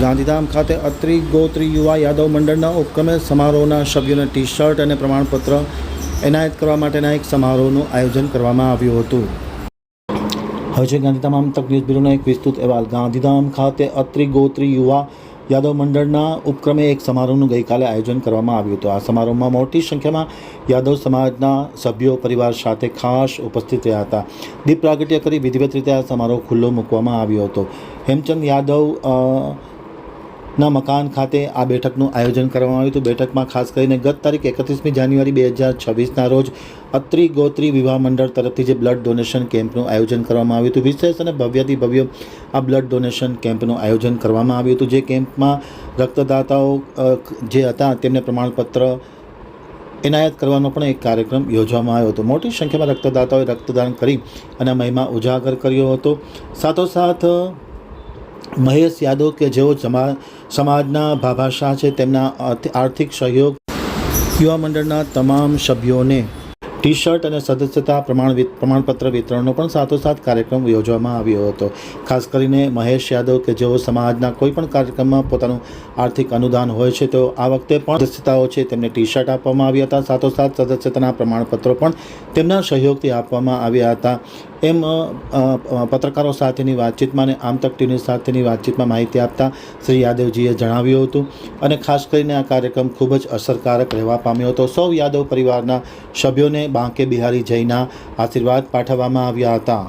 ગાંધીધામ ખાતે અત્રી ગોત્રી યુવા યાદવ મંડળના ઉપક્રમે સમારોહના સભ્યોને ટી શર્ટ અને પ્રમાણપત્ર એનાયત કરવા માટેના એક સમારોહનું આયોજન કરવામાં આવ્યું હતું. હવે છે ગાંધીધામ આમતક ન્યૂઝ બ્યુરોનો એક વિસ્તૃત અહેવાલ. ગાંધીધામ ખાતે અત્રી ગોત્રી યુવા યાદવ મંડળના ઉપક્રમે એક સમારોહનું ગઈકાલે આયોજન કરવામાં આવ્યું હતું. આ સમારોહમાં મોટી સંખ્યામાં યાદવ સમાજના સભ્યો પરિવાર સાથે ખાસ ઉપસ્થિત રહ્યા હતા. દીપ પ્રાગટ્ય કરી વિધિવત રીતે આ સમારોહ ખુલ્લો મૂકવામાં આવ્યો હતો. હેમચંદ યાદવ ના મકાન ખાતે આ બેઠકનું આયોજન કરવામાં આવ્યું હતું. બેઠકમાં ખાસ કરીને ગત તારીખ 31મી જાન્યુઆરી 2026ના રોજ અત્રી ગોત્રી વિવાહ મંડળ તરફથી જે બ્લડ ડોનેશન કેમ્પનું આયોજન કરવામાં આવ્યું હતું. વિશેષ અને ભવ્યથી ભવ્ય આ બ્લડ ડોનેશન કેમ્પનું આયોજન કરવામાં આવ્યું હતું. જે કેમ્પમાં રક્તદાતાઓ જે હતા તેમને પ્રમાણપત્ર એનાયત કરવાનો પણ એક કાર્યક્રમ યોજવામાં આવ્યો હતો. મોટી સંખ્યામાં રક્તદાતાઓએ રક્તદાન કરી અને મહિમા ઉજાગર કર્યો હતો. સાથોસાથ મહેશ યાદવ કે જેઓ સમાજના ભાભાશાહ છે, તેમના આર્થિક સહયોગ યુવા મંડળના તમામ સભ્યોને ટી શર્ટ અને સદસ્યતા પ્રમાણપત્ર વિતરણનો પણ સાથોસાથ કાર્યક્રમ યોજવામાં આવ્યો હતો. ખાસ કરીને મહેશ યાદવ કે જેઓ સમાજના કોઈ પણ કાર્યક્રમમાં પોતાનું આર્થિક અનુદાન હોય છે, તો આ વખતે પણ સદસ્યતાઓ છે તેમને ટી શર્ટ આપવામાં આવ્યા હતા. સાથોસાથ સદસ્યતાના પ્રમાણપત્રો પણ તેમના સહયોગથી આપવામાં આવ્યા હતા. એમ પત્રકારો સાથેની વાતચીતમાં અને આમતક ટીવી સાથેની વાતચીતમાં માહિતી આપતા શ્રી યાદવજીએ જણાવ્યું હતું. અને ખાસ કરીને આ કાર્યક્રમ ખૂબ જ અસરકારક રહેવા પામ્યો હતો. સૌ યાદવ પરિવારના સભ્યોને બાંકે બિહારી જયના આશીર્વાદ પાઠવવામાં આવ્યા હતા.